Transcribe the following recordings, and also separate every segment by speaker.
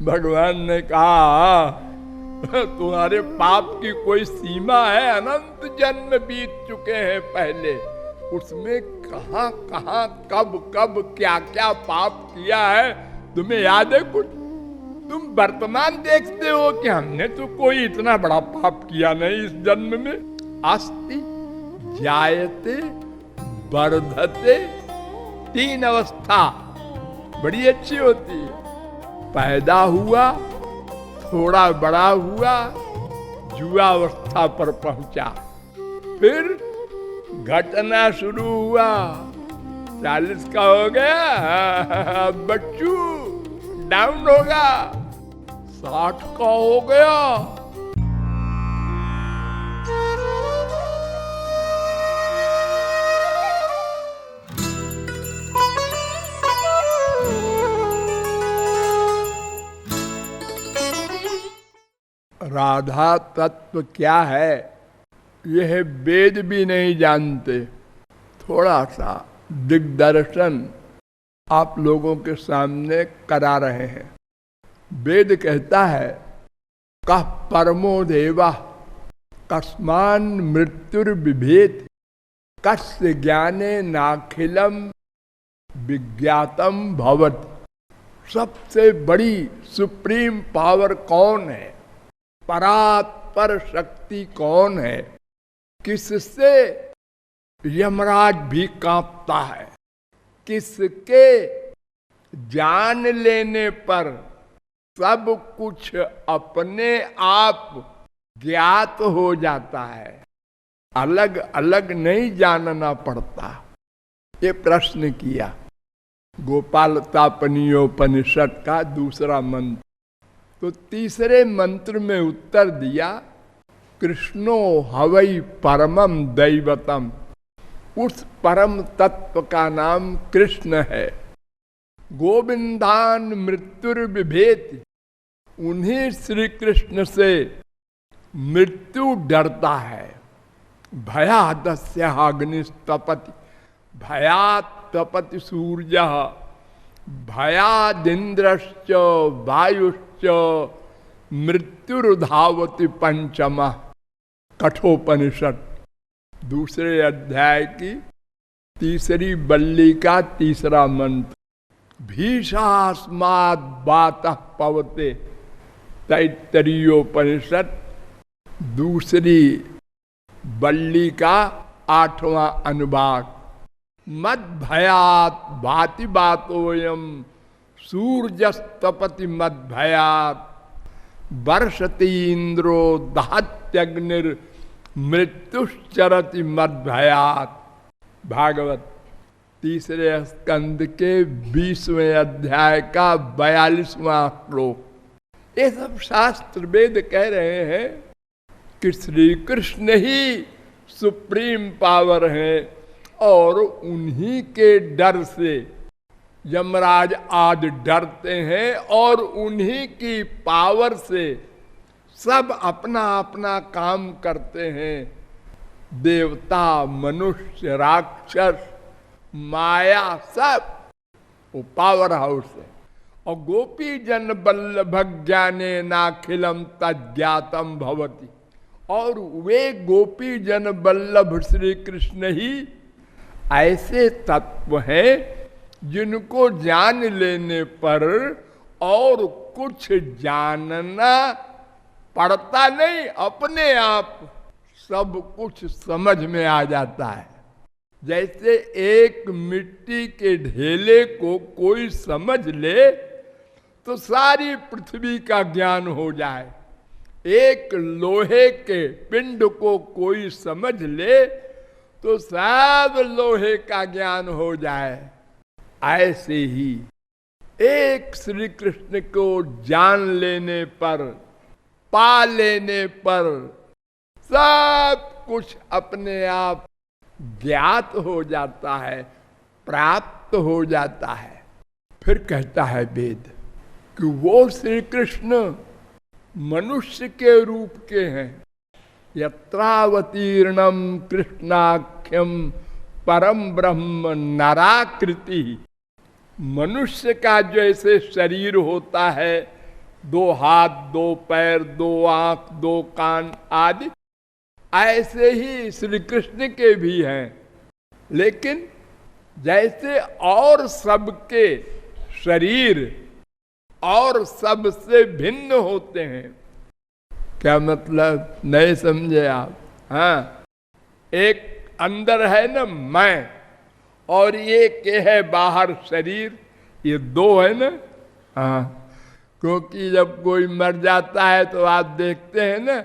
Speaker 1: भगवान ने कहा तुम्हारे पाप की कोई सीमा है? अनंत जन्म बीत चुके हैं पहले, उसमें कहां कहां कब कब क्या क्या पाप किया है तुम्हें याद है कुछ? तुम वर्तमान देखते हो कि हमने तो कोई इतना बड़ा पाप किया नहीं इस जन्म में। अस्ति जायते वर्धते, 3 अवस्था बड़ी अच्छी होती है। पैदा हुआ, थोड़ा बड़ा हुआ, युवावस्था पर पहुंचा, फिर घटना शुरू हुआ, 40 का हो गया, बच्चू डाउन होगा, 60 का हो गया, राधा तत्व क्या है यह वेद भी नहीं जानते। थोड़ा सा दिग्दर्शन आप लोगों के सामने करा रहे हैं। वेद कहता है कः परमो देवा कस्मान मृत्युर्बिभेति कस्य ज्ञाने नाखिलम विज्ञातम भवति। सबसे बड़ी सुप्रीम पावर कौन है? परात्पर शक्ति कौन है? किससे यमराज भी कांपता है? किसके जान लेने पर सब कुछ अपने आप ज्ञात हो जाता है, अलग अलग नहीं जानना पड़ता। ये प्रश्न किया गोपाल तापनीयोपनिषद का दूसरा मंत्र। तो तीसरे मंत्र में उत्तर दिया कृष्णो हवै परमम दैवतम। उस परम तत्व का नाम कृष्ण है। गोविंदान मृत्युर्बिभेति, उन्हीं श्री कृष्ण से मृत्यु डरता है। भयादस्य अग्निस्तपति, भयात् तपति सूर्य, भयादिन्द्रश्च वायुश्च मृत्युर्धावति पंचमा। कठोपनिषद दूसरे अध्याय की तीसरी बल्ली का तीसरा मंत्र। भीषास्माद् वातः पवते, तैत्तरीयोपनिषद दूसरी बल्ली का 8वां अनुभाग। मद भयात भाति बातोयम सूर्यस्तपति मद भयात वर्षति इंद्रो दहत्यग्निर मृत्युश्चरति मद भयात। भागवत तीसरे स्कंद के 20वें अध्याय का 42वां श्लोक। ये सब शास्त्र वेद कह रहे हैं कि श्री कृष्ण ही सुप्रीम पावर है और उन्हीं के डर से यमराज आज डरते हैं और उन्हीं की पावर से सब अपना अपना काम करते हैं। देवता, मनुष्य, राक्षस, माया, सब वो पावर हाउस है। और गोपी जन बल्लभ ज्ञाने नाखिलम तज्ञातम भवति। और वे गोपी जन बल्लभ श्री कृष्ण ही ऐसे तत्व हैं जिनको जान लेने पर और कुछ जानना पड़ता नहीं, अपने आप सब कुछ समझ में आ जाता है। जैसे एक मिट्टी के ढेले को कोई समझ ले तो सारी पृथ्वी का ज्ञान हो जाए, एक लोहे के पिंड को कोई समझ ले तो सब लोहे का ज्ञान हो जाए। ऐसे ही एक श्री कृष्ण को जान लेने पर, पा लेने पर सब कुछ अपने आप ज्ञात हो जाता है, प्राप्त हो जाता है। फिर कहता है वेद कि वो श्री कृष्ण मनुष्य के रूप के हैं। यत्रावतीर्णम कृष्णाख्यम परम ब्रह्म नराकृति। मनुष्य का जैसे शरीर होता है दो हाथ, दो पैर, दो आंख, दो कान आदि, ऐसे ही श्री कृष्ण के भी हैं। लेकिन जैसे और सबके शरीर और सबसे भिन्न होते हैं। क्या मतलब, नहीं समझे आप? हाँ, एक अंदर है ना मैं, और ये के है बाहर शरीर, ये दो है ना। हाँ, क्योंकि जब कोई मर जाता है तो आप देखते हैं ना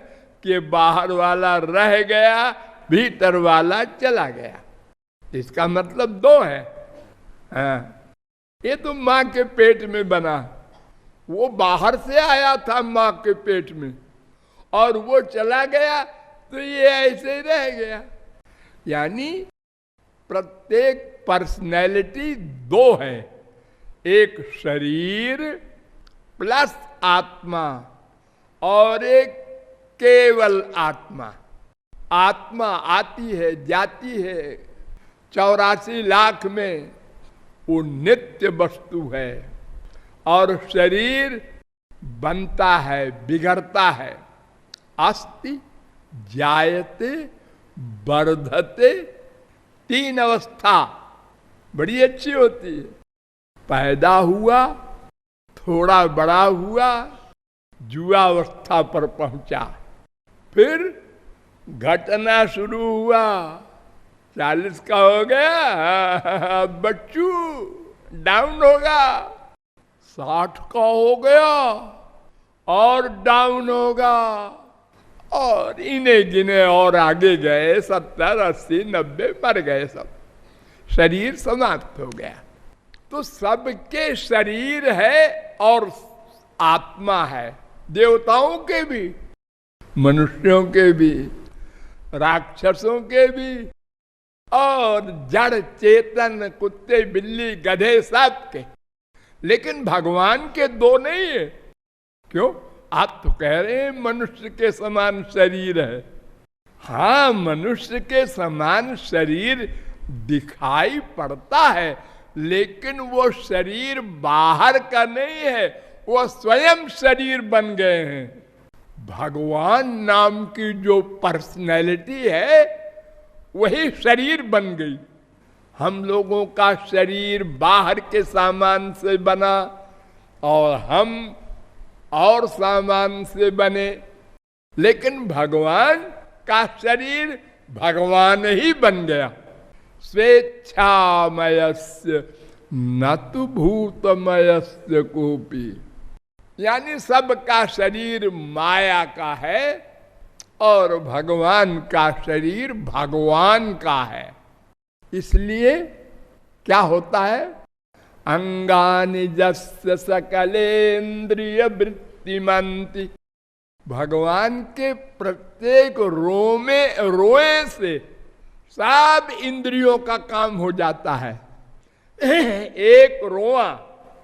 Speaker 1: कि बाहर वाला रह गया, भीतर वाला चला गया। इसका मतलब दो है। हाँ, ये तो माँ के पेट में बना, वो बाहर से आया था माँ के पेट में, और वो चला गया तो ये ऐसे ही रह गया। यानी प्रत्येक पर्सनैलिटी दो है, एक शरीर प्लस आत्मा, और एक केवल आत्मा। आत्मा आती है जाती है 84 लाख में, वो नित्य वस्तु है, और शरीर बनता है, बिगड़ता है। अस्ति जायते वर्धते, 3 अवस्था बड़ी अच्छी होती है। पैदा हुआ, थोड़ा बड़ा हुआ, जुआवस्था पर पहुंचा, फिर घटना शुरू हुआ, 40 का हो गया, बच्चू डाउन होगा, 60 का हो गया और डाउन होगा, और इन्हें गिने और आगे गए 70, 80, 90 मर गए, सब शरीर समाप्त हो गया। तो सबके शरीर है और आत्मा है, देवताओं के भी, मनुष्यों के भी, राक्षसों के भी, और जड़ चेतन कुत्ते बिल्ली गधे सब के। लेकिन भगवान के दो नहीं है। क्यों? आप तो कह रहे हैं मनुष्य के समान शरीर है। हाँ, मनुष्य के समान शरीर दिखाई पड़ता है, लेकिन वो शरीर बाहर का नहीं है, वो स्वयं शरीर बन गए हैं। भगवान नाम की जो पर्सनैलिटी है वही शरीर बन गई। हम लोगों का शरीर बाहर के सामान से बना, और हम और सामान से बने, लेकिन भगवान का शरीर भगवान ही बन गया। स्वेच्छामयस्य न तु भूतमयस्य कोपि, यानी सबका शरीर माया का है और भगवान का शरीर भगवान का है। इसलिए क्या होता है, अंगानि जस्य सकलेन्द्रिय वृत्तिमन्ति, भगवान के प्रत्येक रोए से सब इंद्रियों का काम हो जाता है। एक रोआ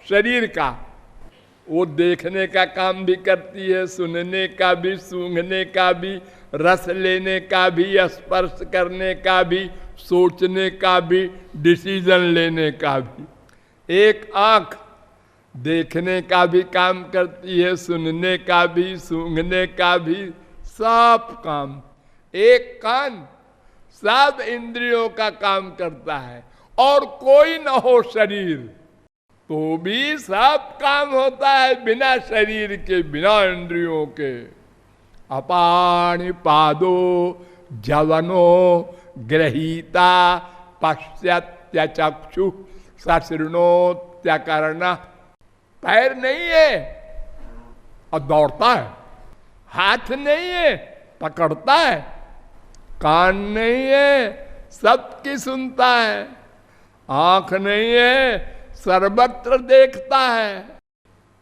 Speaker 1: शरीर का, वो देखने का काम भी करती है, सुनने का भी, सूंघने का भी, रस लेने का भी, स्पर्श करने का भी, सोचने का भी, डिसीजन लेने का भी। एक आंख देखने का भी काम करती है, सुनने का भी, सूंघने का भी, सब काम। एक कान सब इंद्रियों का काम करता है, और कोई न हो शरीर तो भी सब काम होता है बिना शरीर के, बिना इंद्रियों के। अपाणि पादो जवनो गृहीता पश्यत्य चक्षु सशृणोत्यकर्ण, पैर नहीं है और दौड़ता है, हाथ नहीं है पकड़ता है, कान नहीं है सबकी सुनता है, आंख नहीं है सर्वत्र देखता है,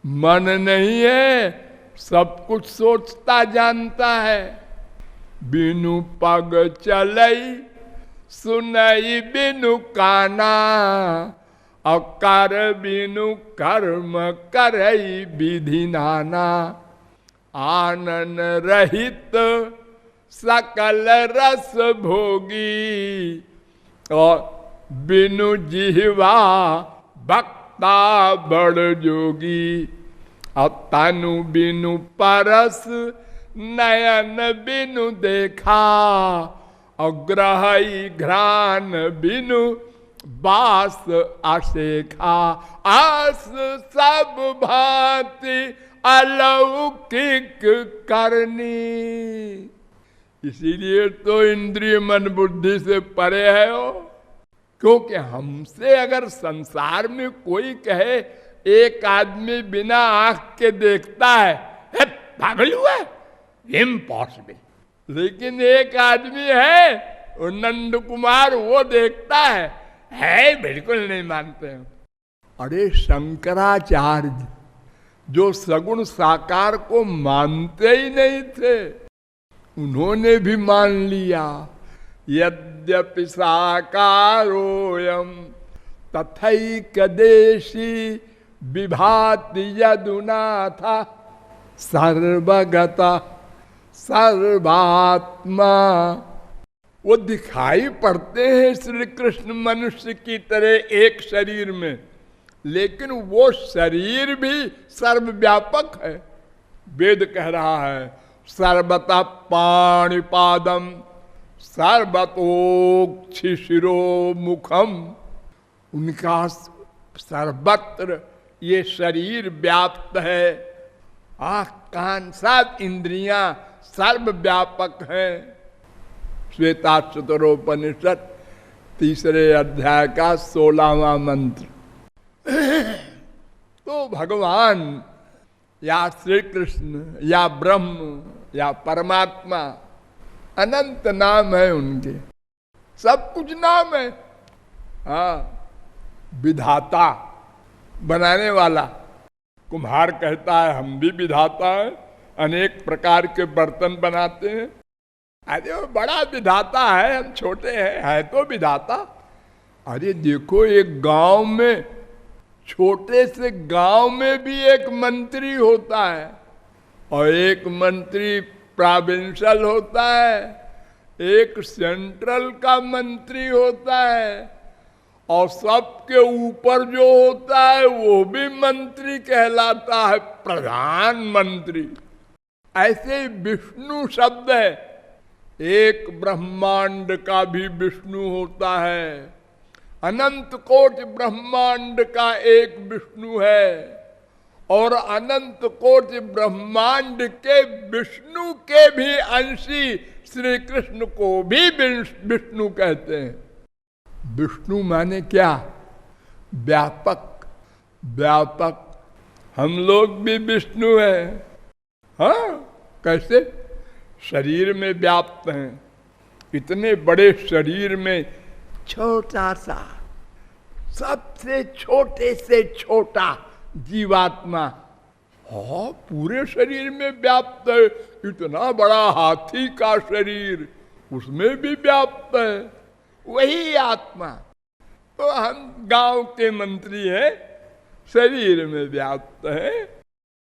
Speaker 1: मन नहीं है सब कुछ सोचता जानता है। बिनु पग चलई सुनई बिनु काना, अकार बिनु कर्म करई विधि नाना, आनन रहित सकल रस भोगी, और बिनु जिह्वा भक्ता बड़ जोगी। अब तानु बिनु परस नयन बिनु देखा, अग्रही घ्राण बिनु बास अशेखा। आस सब भांति अलौकिक करनी। इसीलिए तो इंद्रिय मन बुद्धि से परे है हो। क्योंकि हमसे अगर संसार में कोई कहे एक आदमी बिना आंख के देखता है, पागल हुआ, इम्पॉसिबल। लेकिन एक आदमी है वो नंद कुमार, वो देखता है बिल्कुल नहीं मानते हैं। अरे शंकराचार्य जो सगुण साकार को मानते ही नहीं थे, उन्होंने भी मान लिया। यद्यपि साकारोयम तथैकदेशी विभाति यदुनाथा, सर्वगता सर्वात्मा। वो दिखाई पड़ते हैं श्री कृष्ण मनुष्य की तरह एक शरीर में, लेकिन वो शरीर भी सर्वव्यापक है। वेद कह रहा है सर्वतः पाणिपादम सर्वतोक्षिशिरो मुखम। उनका सर्वत्र ये शरीर व्याप्त है। आँख कान सब इंद्रियां सर्वव्यापक हैं। श्वेताश्वतरोपनिषद 3 अध्याय का 16वां मंत्र। तो भगवान या श्री कृष्ण या ब्रह्म या परमात्मा, अनंत नाम है उनके, सब कुछ नाम है। हाँ, विधाता, बनाने वाला। कुम्हार कहता है हम भी विधाता हैं, अनेक प्रकार के बर्तन बनाते हैं। अरे वो बड़ा विधाता है, हम छोटे हैं, है तो विधाता। अरे देखो एक गांव में, छोटे से गांव में भी एक मंत्री होता है, और एक मंत्री प्रोविंशियल होता है, एक सेंट्रल का मंत्री होता है, और सबके ऊपर जो होता है वो भी मंत्री कहलाता है, प्रधानमंत्री। ऐसे विष्णु शब्द है, एक ब्रह्मांड का भी विष्णु होता है, अनंत कोटि ब्रह्मांड का एक विष्णु है, और अनंत कोटि ब्रह्मांड के विष्णु के भी अंशी श्री कृष्ण को भी विष्णु कहते हैं। विष्णु माने क्या? व्यापक। व्यापक। हम लोग भी विष्णु हैं। हाँ, कैसे? शरीर में व्याप्त हैं। इतने बड़े शरीर में छोटा सा, सबसे छोटे से छोटा जीवात्मा, हाँ, पूरे शरीर में व्याप्त है। इतना बड़ा हाथी का शरीर, उसमें भी व्याप्त है, वही आत्मा। तो हम गांव के मंत्री हैं, शरीर में व्याप्त है।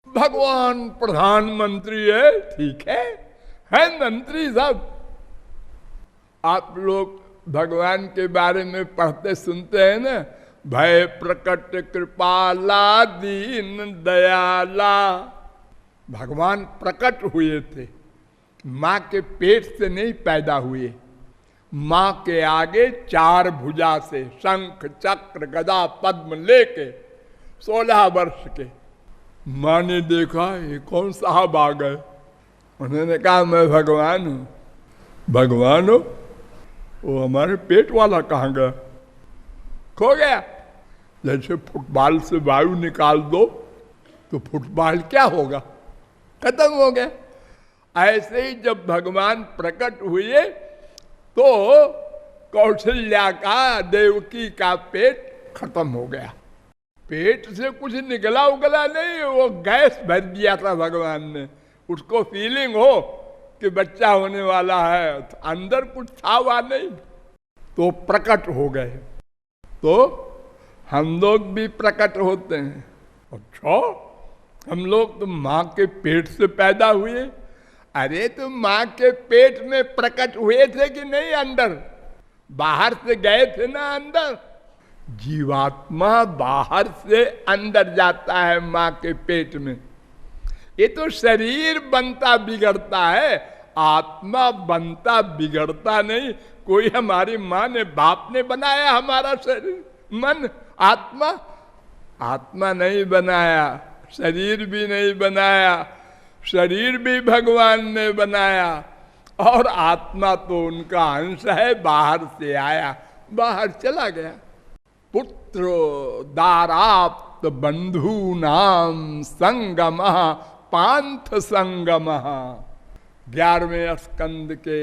Speaker 1: भगवान प्रधानमंत्री है, ठीक है मंत्री सब। आप लोग भगवान के बारे में पढ़ते सुनते हैं ना, भय प्रकट कृपाला दीन दयाला। भगवान प्रकट हुए थे, माँ के पेट से नहीं पैदा हुए। माँ के आगे 4 भुजा से शंख चक्र गदा पद्म लेके 16 वर्ष के। माँ ने देखा ये कौन साहब आ गए। उन्होंने कहा मैं भगवान हूँ। भगवान हो? वो हमारे पेट वाला कहाँ गया? खो गया। जैसे फुटबॉल से वायु निकाल दो तो फुटबॉल क्या होगा? खत्म हो गया। ऐसे ही जब भगवान प्रकट हुए तो कौशल्या का, देवकी का पेट खत्म हो गया। पेट से कुछ निकला उगला नहीं, वो गैस भर दिया था भगवान ने। उसको फीलिंग हो कि बच्चा होने वाला है, तो अंदर कुछ था वहाँ नहीं, तो प्रकट हो गए। तो हम लोग भी प्रकट होते हैं। अच्छा, हम लोग तो माँ के पेट से पैदा हुए। अरे तो माँ के पेट में प्रकट हुए थे कि नहीं? अंदर बाहर से गए थे ना अंदर। जीवात्मा बाहर से अंदर जाता है माँ के पेट में। ये तो शरीर बनता बिगड़ता है, आत्मा बनता बिगड़ता नहीं। कोई हमारी माँ ने, बाप ने बनाया हमारा शरीर, मन, आत्मा? आत्मा नहीं बनाया, शरीर भी नहीं बनाया। शरीर भी भगवान ने बनाया और आत्मा तो उनका अंश है, बाहर से आया, बाहर चला गया। पुत्र दाराप्त बंधु नाम संगम पांथ संगम। 11वें स्कंद के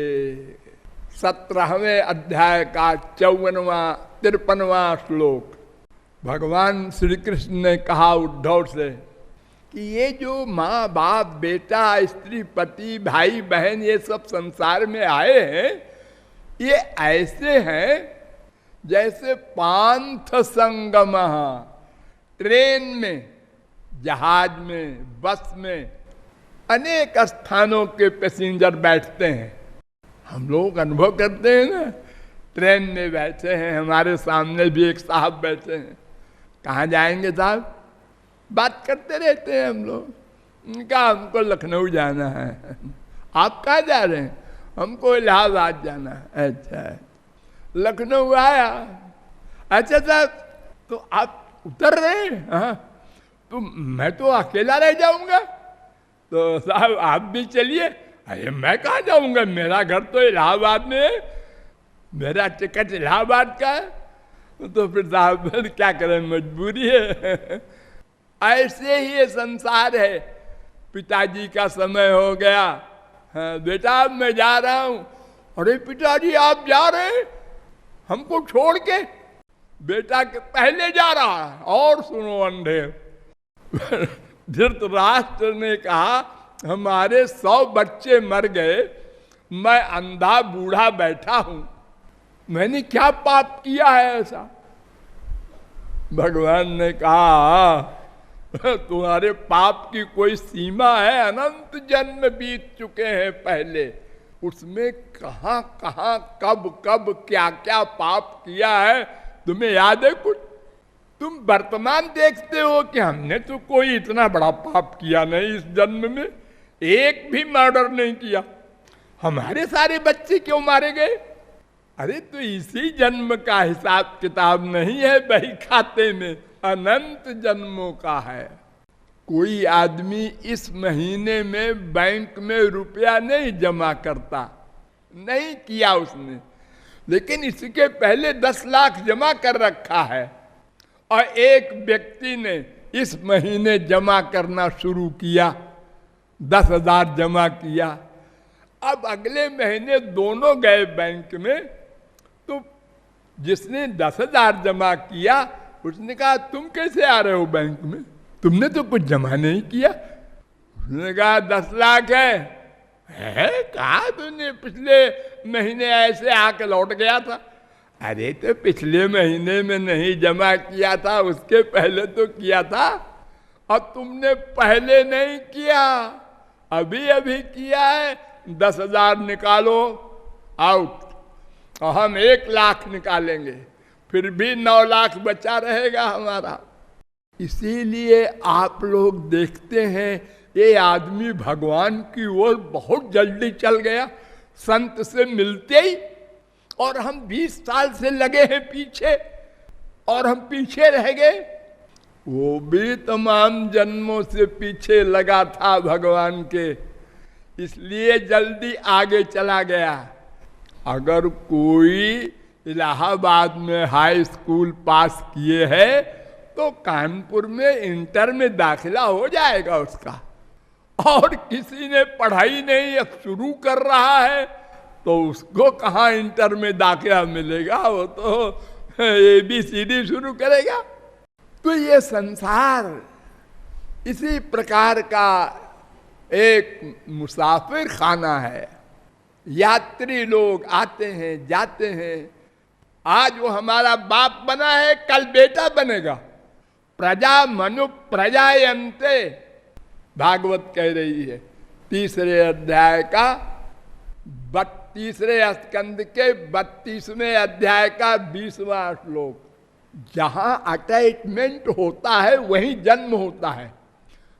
Speaker 1: 17वें अध्याय का 54वां 53वां श्लोक। भगवान श्री कृष्ण ने कहा उद्धव से कि ये जो माँ बाप बेटा स्त्री पति भाई बहन ये सब संसार में आए हैं, ये ऐसे हैं जैसे पांथ संगम। ट्रेन में, जहाज में, बस में अनेक स्थानों के पैसेंजर बैठते हैं। हम लोग अनुभव करते हैं ना, ट्रेन में बैठे हैं, हमारे सामने भी एक साहब बैठे हैं। कहाँ जाएंगे साहब? बात करते रहते हैं हम लोग। उनका हमको लखनऊ जाना है। आप कहाँ जा रहे हैं? हमको इलाहाबाद जाना है। अच्छा, लखनऊ आया। अच्छा साहब, तो आप उतर रहे हैं? हाँ। तो मैं तो अकेला रह जाऊंगा। तो साहब आप भी चलिए। अरे मैं कहाँ जाऊंगा, मेरा घर तो इलाहाबाद में है, मेरा टिकट इलाहाबाद का है। तो फिर साहब क्या करें, मजबूरी है। ऐसे ही ये संसार है। पिताजी का समय हो गया, हाँ, बेटा मैं जा रहा हूं। अरे पिताजी आप जा रहे हैं हमको छोड़ के? बेटा के पहले जा रहा है। और सुनो अंधे, धृतराष्ट्र ने कहा हमारे 100 बच्चे मर गए, मैं अंधा बूढ़ा बैठा हूं, मैंने क्या पाप किया है ऐसा? भगवान ने कहा तुम्हारे पाप की कोई सीमा है? अनंत जन्म बीत चुके हैं पहले, उसमें कहां कहां कब कब क्या क्या पाप किया है तुम्हें याद है कुछ? तुम वर्तमान देखते हो कि हमने तो कोई इतना बड़ा पाप किया नहीं इस जन्म में, एक भी मर्डर नहीं किया, हमारे सारे बच्चे क्यों मारे गए? अरे तो इसी जन्म का हिसाब किताब नहीं है बही खाते में, अनंत जन्मों का है। कोई आदमी इस महीने में बैंक में रुपया नहीं जमा करता, नहीं किया उसने, लेकिन इसके पहले 10 लाख जमा कर रखा है। और एक व्यक्ति ने इस महीने जमा करना शुरू किया, 10,000 जमा किया। अब अगले महीने दोनों गए बैंक में, तो जिसने 10,000 जमा किया उसने कहा तुम कैसे आ रहे हो बैंक में, तुमने तो कुछ जमा नहीं किया। उसने कहा 10 लाख है कहा तुमने, पिछले महीने ऐसे आके लौट गया था। अरे तो पिछले महीने में नहीं जमा किया था, उसके पहले तो किया था, और तुमने पहले नहीं किया, अभी अभी किया है। 10,000 निकालो आउट, और हम 1 लाख निकालेंगे, फिर भी 9 लाख बचा रहेगा हमारा। इसीलिए आप लोग देखते हैं ये आदमी भगवान की ओर बहुत जल्दी चल गया, संत से मिलते ही, और हम 20 साल से लगे हैं पीछे, और हम पीछे रह गए। वो भी तमाम जन्मों से पीछे लगा था भगवान के, इसलिए जल्दी आगे चला गया। अगर कोई इलाहाबाद में हाई स्कूल पास किए है तो कानपुर में इंटर में दाखिला हो जाएगा उसका, और किसी ने पढ़ाई नहीं अब शुरू कर रहा है तो उसको कहाँ इंटर में दाखिला मिलेगा, वो तो ABCD शुरू करेगा। तो ये संसार इसी प्रकार का एक मुसाफिर खाना है, यात्री लोग आते हैं जाते हैं। आज वो हमारा बाप बना है, कल बेटा बनेगा। प्रजा मनु प्रजायन्ते, भागवत कह रही है 3रे अध्याय का 32वें स्कंद के 32वें अध्याय का 20वां श्लोक। जहां अटैचमेंट होता है वहीं जन्म होता है,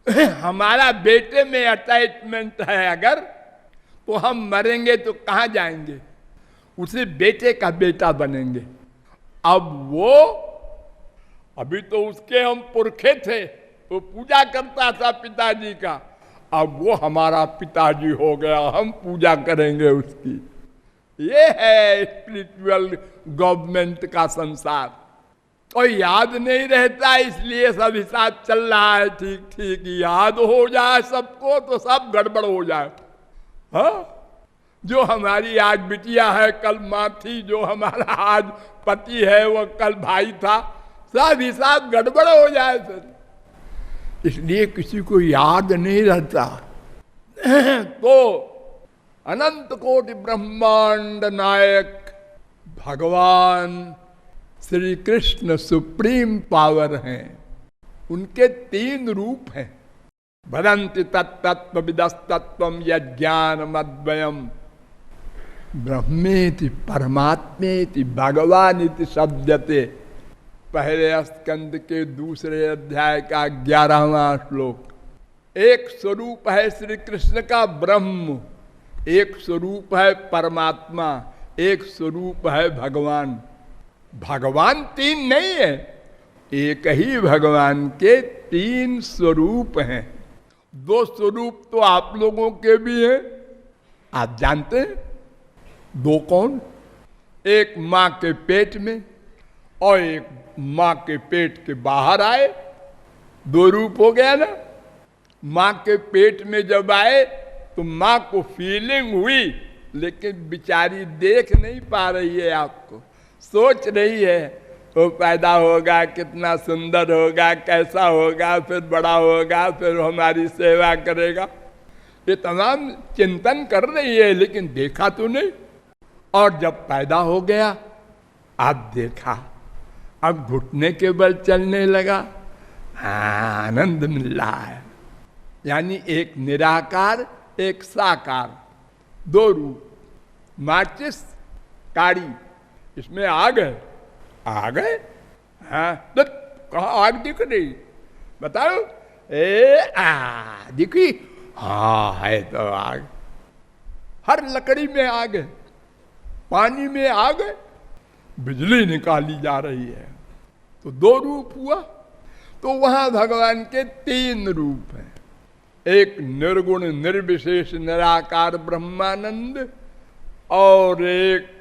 Speaker 1: हमारा बेटे में अटैचमेंट है अगर, तो हम मरेंगे तो कहाँ जाएंगे? उसी बेटे का बेटा बनेंगे। अब वो, अभी तो उसके हम पुरखे थे, तो पूजा करता था पिताजी का, अब वो हमारा पिताजी हो गया, हम पूजा करेंगे उसकी। ये है स्पिरिचुअल गवर्नमेंट का संसार। और याद नहीं रहता, इसलिए सब हिसाब चल रहा है ठीक ठीक। याद हो जाए सबको तो सब गड़बड़ हो जाए। हाँ, जो हमारी आज बिटिया है कल माँ थी, जो हमारा आज पति है वो कल भाई था, सब हिसाब गड़बड़ हो जाए फिर। इसलिए किसी को याद नहीं रहता। तो अनंत कोटि ब्रह्मांड नायक भगवान श्री कृष्ण सुप्रीम पावर हैं। उनके 3 रूप हैं। वदन्ति तत्तत्व विदस्तत्वम यज्ञानमद्वयम ब्रह्मेति परमात्मेति भगवानिति शब्दते। पहले स्कंद के दूसरे अध्याय का 11वां श्लोक। एक स्वरूप है श्री कृष्ण का ब्रह्म, एक स्वरूप है परमात्मा, एक स्वरूप है भगवान। भगवान 3 नहीं है, एक ही भगवान के 3 स्वरूप हैं। 2 स्वरूप तो आप लोगों के भी हैं, आप जानते हैं। 2 कौन? एक मां के पेट में और एक मां के पेट के बाहर आए। 2 रूप हो गया ना। मां के पेट में जब आए तो मां को फीलिंग हुई, लेकिन बेचारी देख नहीं पा रही है आपको। सोच रही है वो पैदा होगा, कितना सुंदर होगा, कैसा होगा, फिर बड़ा होगा, फिर हमारी सेवा करेगा, ये तमाम चिंतन कर रही है, लेकिन देखा तो नहीं। और जब पैदा हो गया, अब देखा, अब घुटने के बल चलने लगा। हाँ, आनंद मिल रहा है। यानी एक निराकार, एक साकार, 2 रूप। माचिस काड़ी, इसमें आग है, आ गए। हाँ, तो कहाँ आग दिख रही? बताओ। दिखी? हाँ, है तो आग। हर लकड़ी में आग है, पानी में आग है, बिजली निकाली जा रही है। तो 2 रूप हुआ। तो वहां भगवान के 3 रूप हैं। एक निर्गुण निर्विशेष निराकार ब्रह्मानंद, और एक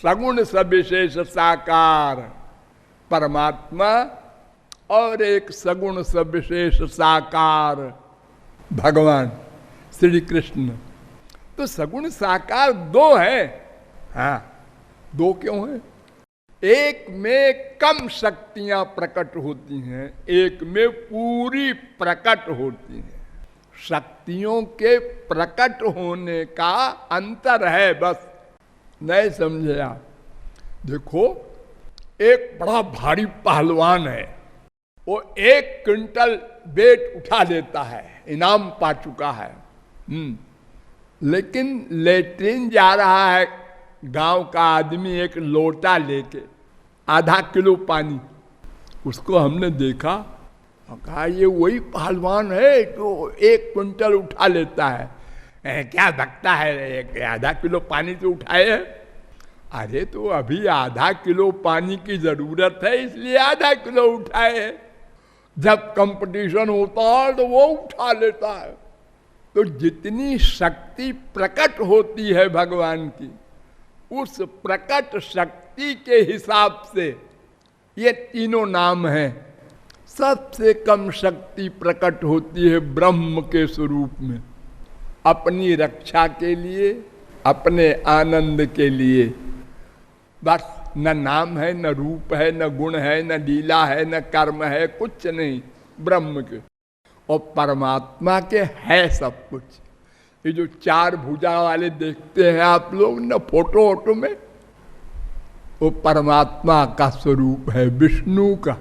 Speaker 1: सगुण सविशेष साकार परमात्मा, और एक सगुण सविशेष साकार भगवान श्री कृष्ण। तो सगुण साकार 2 है। हाँ, 2 क्यों है? एक में कम शक्तियां प्रकट होती हैं, एक में पूरी प्रकट होती हैं। शक्तियों के प्रकट होने का अंतर है, बस। नहीं समझे आप? देखो, एक बड़ा भारी पहलवान है, वो 1 क्विंटल वेट उठा लेता है, इनाम पा चुका है। लेकिन लेट्रिन जा रहा है, गांव का आदमी एक लोटा लेके, आधा किलो पानी। उसको हमने देखा और कहा ये वही पहलवान है जो 1 क्विंटल उठा लेता है। क्या बकता है, आधा किलो पानी तो उठाए है। अरे तो अभी आधा किलो पानी की जरूरत है, इसलिए आधा किलो उठाए है। जब कंपटीशन होता है तो वो उठा लेता है। तो जितनी शक्ति प्रकट होती है भगवान की, उस प्रकट शक्ति के हिसाब से ये तीनों नाम हैं। सबसे कम शक्ति प्रकट होती है ब्रह्म के स्वरूप में, अपनी रक्षा के लिए, अपने आनंद के लिए। बस, न नाम है, न रूप है, न गुण है, न लीला है, न कर्म है, कुछ नहीं ब्रह्म के। और परमात्मा के है सब कुछ। ये जो 4 भुजा वाले देखते हैं आप लोग न फोटो वोटो में, वो परमात्मा का स्वरूप है, विष्णु का।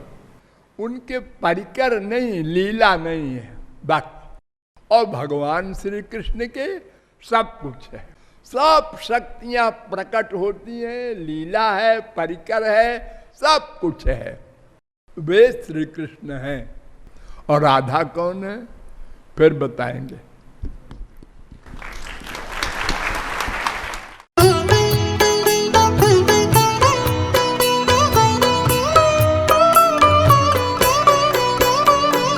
Speaker 1: उनके परिकर नहीं, लीला नहीं है बस। और भगवान श्री कृष्ण के सब कुछ है, सब शक्तियां प्रकट होती हैं, लीला है, परिकर है, सब कुछ है। वे श्री कृष्ण हैं। और राधा कौन है फिर बताएंगे।